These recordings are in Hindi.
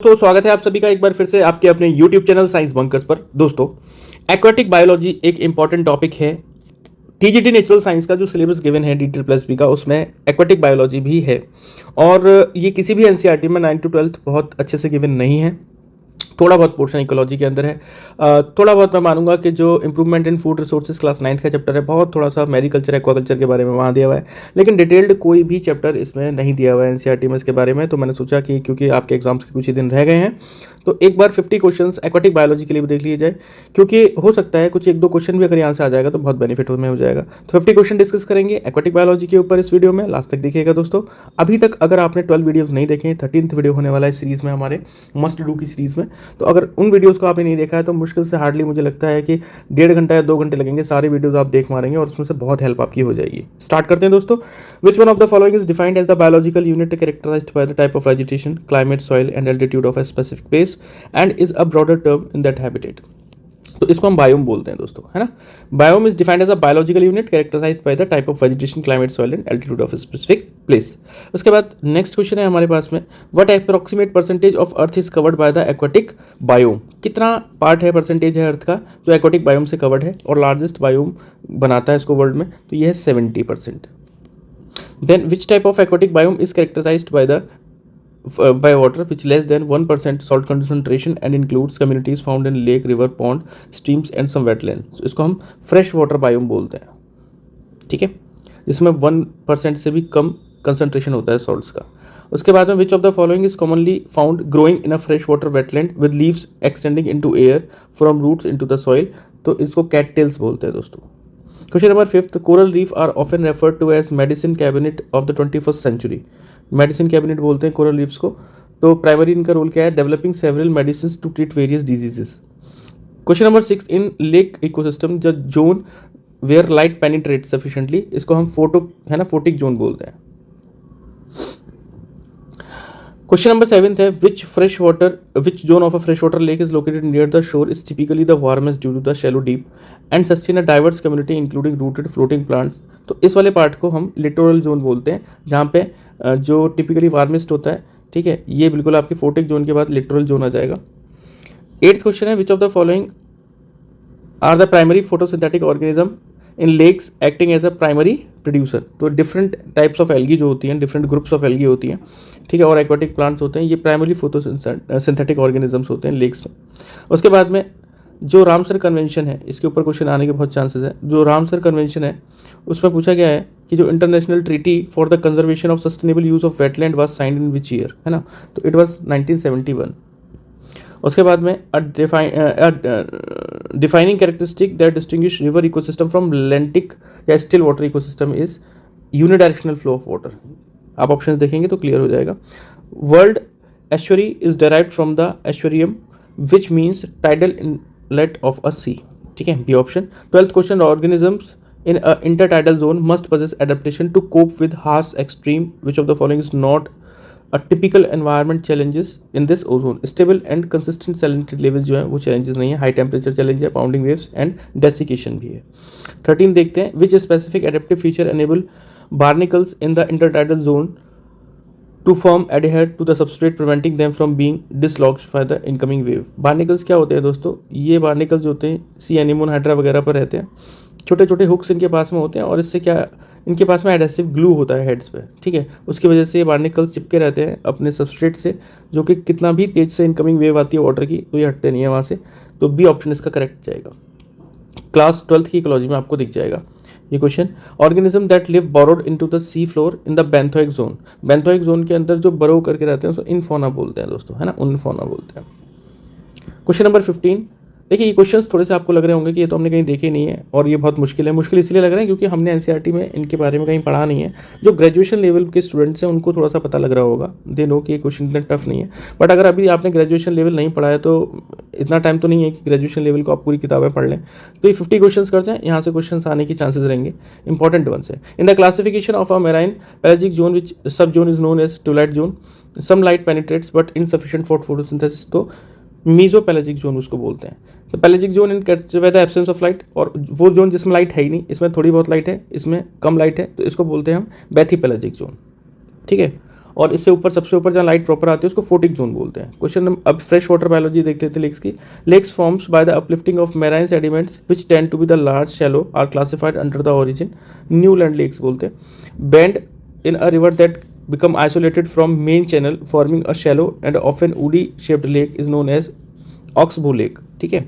तो स्वागत है आप सभी का एक बार फिर से आपके अपने YouTube चैनल साइंस बंकर्स पर। दोस्तों, एक्वाटिक बायोलॉजी एक इंपॉर्टेंट टॉपिक है। टीजीटी नेचुरल साइंस का जो सिलेबस गिवन है DTPLB का, उसमें एक्वाटिक बायोलॉजी भी है और ये किसी भी एनसीईआरटी में 9 to 12 बहुत अच्छे से गिवन नहीं है। थोड़ा बहुत पोर्शन इकोलॉजी के अंदर है। थोड़ा बहुत मैं मानूंगा कि जो improvement in food resources class 9 का चैप्टर है, बहुत थोड़ा सा मैरीकल्चर एक्वाकल्चर के बारे में वहाँ दिया हुआ है, लेकिन डिटेल्ड कोई भी चैप्टर इसमें नहीं दिया हुआ है एनसीईआरटी में इसके बारे में। तो मैंने सोचा कि क्योंकि आपके एग्जाम्स के कुछ ही दिन रह गए हैं तो एक बार 50 क्वेश्चंस एक्वाटिक बायोलॉजी के लिए भी देख लिए जाए, क्योंकि हो सकता है कुछ एक दो क्वेश्चन भी अगर यहाँ से आ जाएगा तो बहुत बेनिफिट में हो जाएगा। तो 50 क्वेश्चन डिस्कस करेंगे एक्वाटिक बायोलॉजी के ऊपर इस वीडियो में, लास्ट तक देखिएगा दोस्तों। अभी तक अगर आपने 12 वीडियोस नहीं देखे, 13th वीडियो होने वाला है सीरीज में, हमारे मस्ट डू की सीरीज में, तो अगर उन वीडियोस को आपने नहीं देखा है तो मुश्किल से हार्डली मुझे लगता है कि 1.5 घंटा या 2 घंटे लगेंगे, सारे वीडियोस आप देख मारेंगे और उसमें से बहुत हेल्प आपकी हो जाएगी। स्टार्ट करते हैं दोस्तों। Which one of the following is defined as the biological unit characterized by the type of vegetation, climate, soil and altitude of a specific place and is a broader term in that habitat. तो इसको हम बायोम बोलते हैं दोस्तों, है ना। Biome is defined as a biological unit characterized by the type of vegetation, climate, soil and altitude of a specific place. उसके बाद नेक्स्ट क्वेश्चन है हमारे पास में, what approximate percentage of earth is covered by the aquatic biome. कितना पार्ट है, परसेंटेज है अर्थ का जो एक्वाटिक बायोम से कवर्ड है और लार्जेस्ट बायोम बनाता है इसको वर्ल्ड में, तो ये है 70%। Then which type of aquatic biome is characterized by water which less than 1% salt concentration and includes communities found in lake, river, pond, streams and some wetlands। इसको हम फ्रेश वाटर बायोम बोलते हैं, ठीक है, जिसमें 1% से भी कम कंसंट्रेशन होता है सॉल्ट्स का। उसके बाद में which of the following is commonly found growing in a fresh water wetland with leaves extending into air from roots into the soil. तो इसको कैटटेल्स बोलते हैं दोस्तों। Question number 5, coral reef are often referred to as medicine cabinet of the 21st century. Medicine cabinet बोलते हैं कोरल रीफ्स को। तो प्राइमरी इनका रोल क्या है, developing several medicine to treat various diseases. Question number 6, in lake ecosystem the zone where light penetrate sufficiently, इसको हम फोटिक जोन बोलते हैं। क्वेश्चन नंबर 7 है, which zone of a fresh water lake is located near the shore is typically the warmest due to the shallow deep and sustain a diverse community including rooted floating plants. तो इस वाले पार्ट को हम लिटोरल जोन बोलते हैं, जहाँ पे जो टिपिकली वार्मेस्ट होता है, ठीक है, ये बिल्कुल आपके फोटिक जोन के बाद लिटोरल जोन आ जाएगा। 8th क्वेश्चन है, which of the following are the primary photosynthetic organism in lakes acting as a primary producer. तो डिफरेंट टाइप्स ऑफ एल्गी जो होती हैं, डिफरेंट ग्रुप्स ऑफ एल्गी होती हैं, ठीक है, और एक्वाटिक प्लांट्स होते हैं, ये प्राइमरी फोटोसिंथेटिक ऑर्गेनिजम्स होते हैं लेक्स में। उसके बाद में जो रामसर कन्वेंशन है, इसके ऊपर क्वेश्चन आने के बहुत चांसेस है। जो रामसर कन्वेंशन है उसमें पूछा गया है कि जो international treaty for the conservation of sustainable use of wetland was signed in which year, है ना। तो इट वाज 1971। उसके बाद में defining characteristic that distinguish river ecosystem from lentic या still water ecosystem is unidirectional flow of water. आप ऑप्शन देखेंगे तो क्लियर हो जाएगा। World estuary is derived from the aestuarium which means tidal inlet of a sea, ठीक है, B option. 12th question, organisms in a intertidal zone must possess adaptation to cope with harsh extreme, which of the following is not a typical environment challenges in this ozone। stable and consistent salinity levels जो है वो challenges नहीं है, high temperature challenge है, pounding waves and desiccation भी है। 13 देखते हैं, which specific adaptive feature enable barnacles in the intertidal zone to form adhere to the substrate preventing them from being dislodged by the incoming wave। barnacles क्या होते हैं दोस्तों, ये barnacles होते हैं सी एनीमोन हाइड्रा वगैरह पर रहते हैं, छोटे छोटे हुक्स इनके पास में होते हैं और इससे क्या, इनके पास में एडेसिव ग्लू होता है हेड्स पे, ठीक है, उसकी वजह से ये बार्निकल्स चिपके रहते हैं अपने सबस्ट्रेट से, जो कि कितना भी तेज से इनकमिंग वेव आती है वाटर की तो ये हटते नहीं है वहाँ से। तो बी ऑप्शन इसका करेक्ट जाएगा। क्लास 12th की इकोलॉजी में आपको दिख जाएगा ये question. Organism that live burrowed into the sea floor in the benthic zone. Benthic zone के अंदर जो बरो करके रहते हैं उसको इनफोना बोलते हैं दोस्तों, है ना, उनफोना बोलते हैं। क्वेश्चन नंबर 15, देखिए ये क्वेश्चंस थोड़े से आपको लग रहे होंगे कि ये तो हमने कहीं देखे नहीं है और ये बहुत मुश्किल है। मुश्किल इसलिए लग रहा है क्योंकि हमने एनसीईआरटी में इनके बारे में कहीं पढ़ा नहीं है। जो ग्रेजुएशन लेवल के स्टूडेंट्स हैं उनको थोड़ा सा पता लग रहा होगा, दे नो कि ये क्वेश्चन इतना टफ नहीं है। बट अगर अभी आपने ग्रेजुएशन लेवल नहीं पढ़ा है तो इतना टाइम तो नहीं है कि ग्रेजुएशन लेवल को आप पूरी किताबें पढ़ लें। तो ये 50 क्वेश्चन करते हैं, यहाँ से क्वेश्चन आने की चांसेस रहेंगे, इंपॉर्टेंट वन से। In the classification of a marine pelagic zone which sub zone is known as twilight zone, some light penetrates but insufficient for photosynthesis. तो मीजोपैलेजिक जोन उसको बोलते हैं। तो pelagic zone in by the absence of light, और वो जोन जिसमें लाइट है ही नहीं, इसमें थोड़ी बहुत लाइट है, इसमें कम लाइट है, तो इसको बोलते हैं हम बैथीपैलेजिक जोन, ठीक है। और इससे ऊपर सबसे ऊपर जहाँ लाइट प्रॉपर आती है उसको फोटिक जोन बोलते हैं। क्वेश्चन नंबर, अब फ्रेश वाटर बायोलॉजी देखते थे लेक्स की। Lakes forms by the uplifting of marine sediments which tend to be the large shallow are classified under the origin new land lakes बोलते हैं। Bend in a river that become isolated from main channel forming a shallow and often woody shaped lake is known as oxbow lake। ठीक है,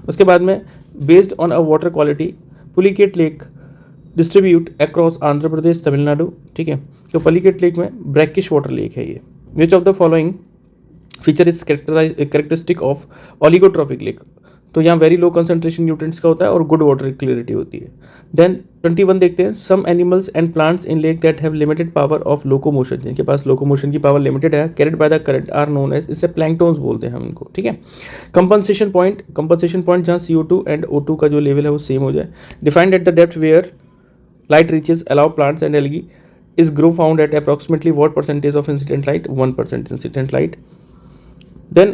उसके बाद में based on a water quality Pulicat lake distribute across Andhra Pradesh Tamil Nadu. ठीक है, तो पुलिकेट लेक में ब्रैकिश वाटर लेक है ये। Which of the following feature is characteristic of oligotrophic lake, तो यहाँ वेरी लो कंसंट्रेशन न्यूट्रिएंट्स का होता है और गुड वाटर क्लियरिटी होती है। देन 21 देखते हैं, some animals and plants in lake that have limited power of locomotion, जिनके पास लोकोमोशन की पावर लिमिटेड है, carried by the current are known as, इससे प्लैंकटोन्स बोलते हैं हम इनको। ठीक है, कंपनसेशन पॉइंट जहाँ CO2 एंड O2 का जो लेवल है वो सेम हो जाए। Defined at the depth where light reaches allow plants and algae is grow found at approximately what percentage of incident light? 1% incident light. Then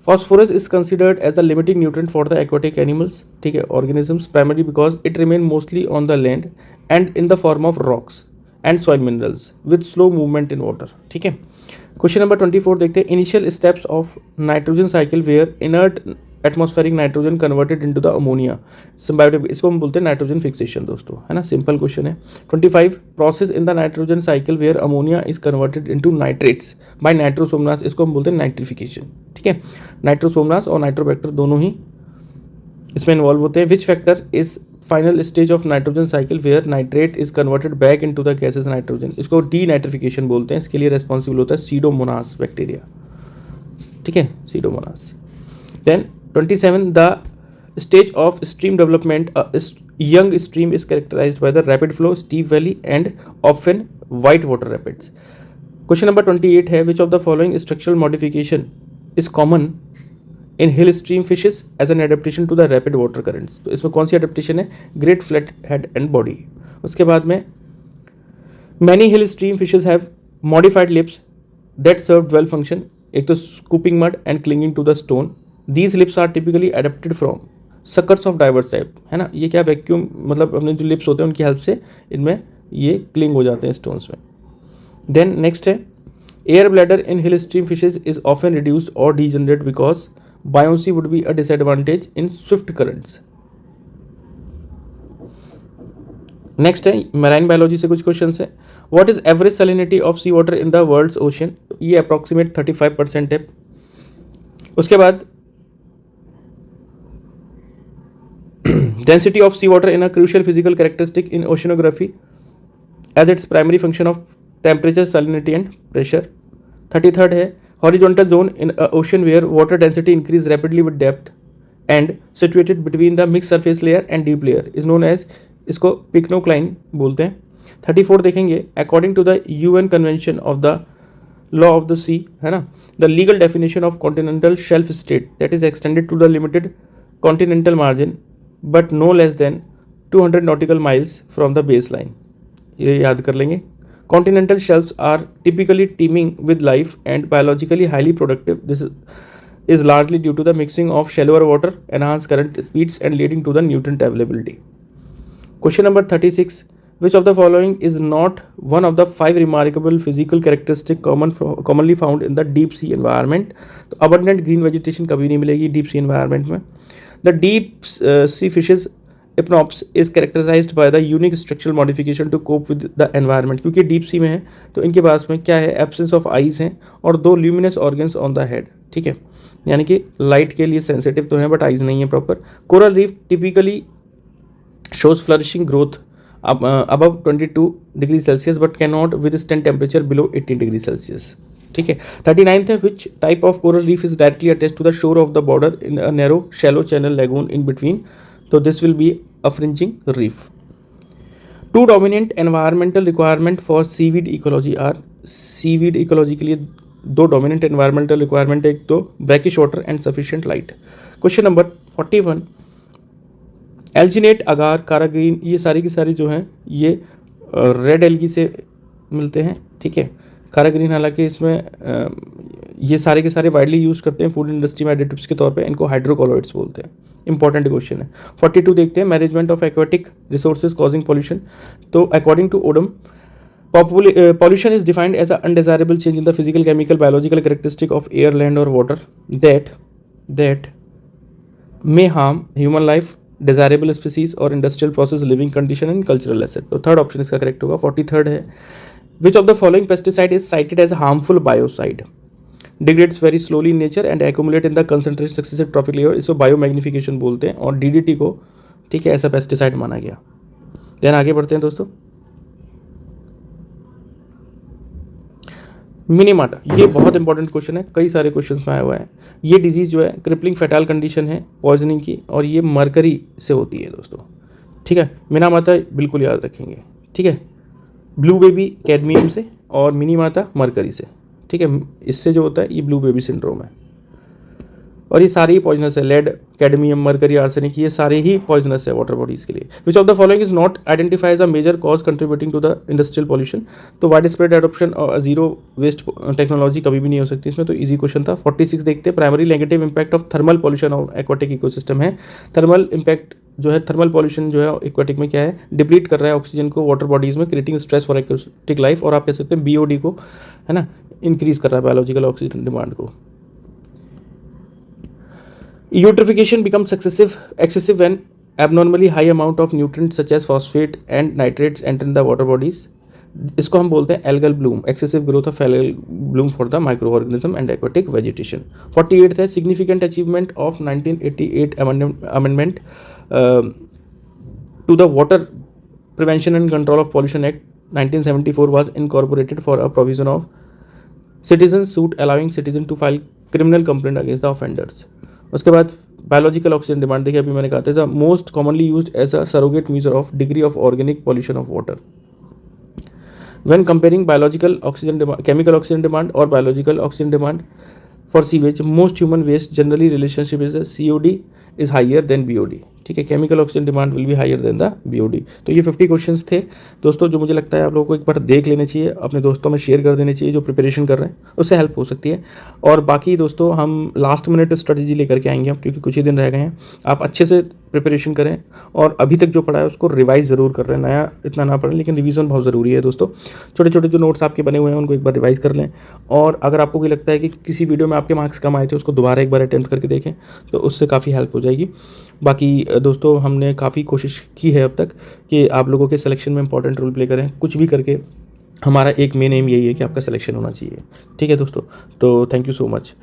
phosphorus is considered as a limiting nutrient for the aquatic animals, ठीक है, organisms, primarily because it remain mostly on the land and in the form of rocks and soil minerals with slow movement in water। ठीक है, क्वेश्चन नंबर 24 देखते हैं, initial steps of nitrogen cycle where inert atmospheric nitrogen converted into the ammonia symbiotic, इसको हम बोलते हैं नाइट्रोजन फिक्सेशन दोस्तों, है ना, सिंपल क्वेश्चन है। 25 process in the nitrogen cycle where ammonia is converted into nitrates by nitrosomonas, इसको हम बोलते हैं नाइट्रिफिकेशन। ठीक है, नाइट्रोसोमनास और नाइट्रोबैक्टर दोनों ही इसमें इन्वॉल्व होते हैं। Which factor is final stage of nitrogen cycle where nitrate is converted back into the gases nitrogen, इसको डीनाइट्रिफिकेशन बोलते हैं। इसके लिए रेस्पॉन्सिबल होता है सीडोमोनास बैक्टीरिया। ठीक है, Pseudomonas. Then 27 the stage of stream development, young stream is characterized by the rapid flow, steep valley and often white water rapids. Question number 28 है, which of the following structural modification is common in hill stream fishes as an adaptation to the rapid water currents, तो इसमें कौन सी एडेप्टेशन है? Great flat head and body. उसके बाद में many hill stream fishes have modified lips that serve dual function, एक तो scooping mud and clinging to the stone. These lips are typically adapted from suckers of diverse type, है ना, ये क्या वैक्यूम, मतलब अपने जो लिप्स होते हैं उनकी हेल्प से इनमें ये क्लिंग हो जाते हैं स्टोन्स में। देन नेक्स्ट है, air bladder in hill stream fishes is often reduced और degenerate because buoyancy would be a disadvantage in swift currents। नेक्स्ट है मैराइन बायोलॉजी से कुछ क्वेश्चंस है। What is average salinity of sea water in the world's ocean, ये अप्रोक्सीमेट 35% है। उसके बाद density of sea water in a crucial physical characteristic in oceanography as its primary function of temperature, salinity and pressure. 33rd है, horizontal zone in a ocean where water density increase rapidly with depth and situated between the mixed surface layer and deep layer is known as, इसको पिक्नोक्लाइन बोलते हैं। 34 देखेंगे, according to the UN convention of the law of the sea, है ना, the legal definition of continental shelf state that is extended to the limited continental margin but no less than 200 nautical miles from the base line, ये याद कर लेंगे। Continental shelves are typically teeming with life and biologically highly productive. This is largely due to the mixing of shallower water, enhanced current speeds and leading to the nutrient availability. Question number 36. Which of the following is not one of the 5 remarkable physical characteristics commonly found in the deep sea environment? तो abundant green vegetation कभी नहीं मिलेगी deep sea environment में। The deep sea fishes Ipnops is characterized by the unique structural modification to cope with the environment, क्योंकि डीप सी में है तो इनके पास में क्या है, एब्सेंस ऑफ आईज हैं और 2 luminous organs on the head. ठीक है, यानी कि लाइट के लिए सेंसिटिव तो हैं बट आईज नहीं है proper. Coral reef typically shows flourishing growth above 22 degree Celsius but can not withstand temperature below 18 degree Celsius. ठीक है, 39th है, which type of coral reef is directly attached to the shore of the border in a narrow shallow channel lagoon in between, तो this will be a fringing reef। 2 dominant environmental requirement for seaweed ecology are, seaweed ecology के लिए 2 dominant environmental requirement है, एक तो brackish water and sufficient light। Question number 41, alginate, agar, काराग्रीन, ये सारी की सारी जो हैं ये रेड एल्गी से मिलते हैं। ठीक है, काराग्रीन हालांकि इसमें ये सारे के सारे वाइडली यूज करते हैं फूड इंडस्ट्री में एडिटिव्स के तौर पे, इनको हाइड्रोकोलोइड्स बोलते हैं। इंपॉर्टेंट क्वेश्चन है। 42 देखते हैं, management of aquatic resources causing pollution, तो according to Pollution is defined as an undesirable change in the physical, chemical, biological characteristic of air, land, or water that may harm human life, desirable species, or industrial process, living condition, and cultural asset. तो थर्ड ऑप्शन इसका करेक्ट होगा. 43rd है, which of the following pesticide is cited as a harmful biocide? Degrades very slowly in nature and accumulate in the concentration successive tropic layer. इसको बायोमैग्निफिकेशन बोलते हैं और DDT को ठीक है ऐसा पेस्टिसाइड माना गया. देन आगे बढ़ते हैं दोस्तों. मिनीमाटा, ये बहुत इंपॉर्टेंट क्वेश्चन है, कई सारे क्वेश्चन में आया हुआ है. ये डिजीज़ जो है क्रिपलिंग फैटाल कंडीशन है पॉइजनिंग की, और ये मरकरी से होती है दोस्तों. ठीक है, मिनीमाटा बिल्कुल याद रखेंगे. ठीक है, ब्लू बेबी कैडमियम से और मिनीमाटा मरकरी से. ठीक है, इससे जो होता है ये ब्लू बेबी सिंड्रोम है, और ये सारे ही पॉइजनस है. लेड, कैडमियम, मरकरी, आर्सेनिक, ये सारे ही पॉइजनस है वाटर बॉडीज़ के लिए. Which of the following is not identify as a major cause contributing to the industrial pollution? तो वाइड स्प्रेड एडॉप्शन और जीरो वेस्ट टेक्नोलॉजी कभी भी नहीं हो सकती इसमें, तो इजी क्वेश्चन था. 46 देखते हैं. Primary negative impact of thermal pollution of aquatic ecosystem है. थर्मल इंपैक्ट जो है, थर्मल पॉल्यूशन जो है एक्वाटिक में क्या है, डिप्लीट कर रहा है ऑक्सीजन को वाटर बॉडीज़ में, creating stress for aquatic life, और आप कह सकते हैं BOD को है ना इंक्रीज कर रहा है, बायोलॉजिकल ऑक्सीजन डिमांड को. Eutrophication becomes excessive when abnormally high amount of nutrients such as phosphate and nitrates enter the water bodies. इसको हम बोलते हैं algal bloom, excessive growth of algal bloom for the microorganism and aquatic vegetation. 48th है, significant achievement of 1988 amendment to the Water Prevention and Control of Pollution Act 1974 was incorporated for a provision of citizen suit allowing citizen to file criminal complaint against the offenders. उसके बाद बायोलॉजिकल ऑक्सीजन डिमांड देखिए, अभी मैंने कहा था most commonly used as a surrogate measure of degree of organic pollution of water. When comparing biological oxygen demand, chemical oxygen demand और biological oxygen demand for sewage, most human waste generally relationship is COD is higher than BOD. ठीक है, chemical oxygen demand will be higher than the BOD. तो ये 50 क्वेश्चंस थे दोस्तों, जो मुझे लगता है आप लोगों को एक बार देख लेने चाहिए, अपने दोस्तों में शेयर कर देने चाहिए जो प्रिपरेशन कर रहे हैं, उससे हेल्प हो सकती है. और बाकी दोस्तों हम लास्ट मिनट स्ट्रेटजी लेकर के आएंगे, क्योंकि कुछ ही दिन रह गए हैं. आप अच्छे से प्रिपरेशन करें, और अभी तक जो पढ़ा है उसको रिवाइज ज़रूर कर रहे हैं. नया इतना ना पढ़ें, लेकिन रिवीजन बहुत ज़रूरी है दोस्तों. छोटे छोटे जो नोट्स आपके बने हुए हैं उनको एक बार रिवाइज कर लें, और अगर आपको कोई लगता है कि किसी वीडियो में आपके मार्क्स कम आए थे, उसको दोबारा एक बार अटेम्प्ट करके देखें, तो उससे काफ़ी हेल्प हो जाएगी. बाकी दोस्तों हमने काफ़ी कोशिश की है अब तक कि आप लोगों के सिलेक्शन में इंपॉर्टेंट रोल प्ले करें. कुछ भी करके हमारा एक मेन एम यही है कि आपका सिलेक्शन होना चाहिए. ठीक है दोस्तों, तो थैंक यू सो मच.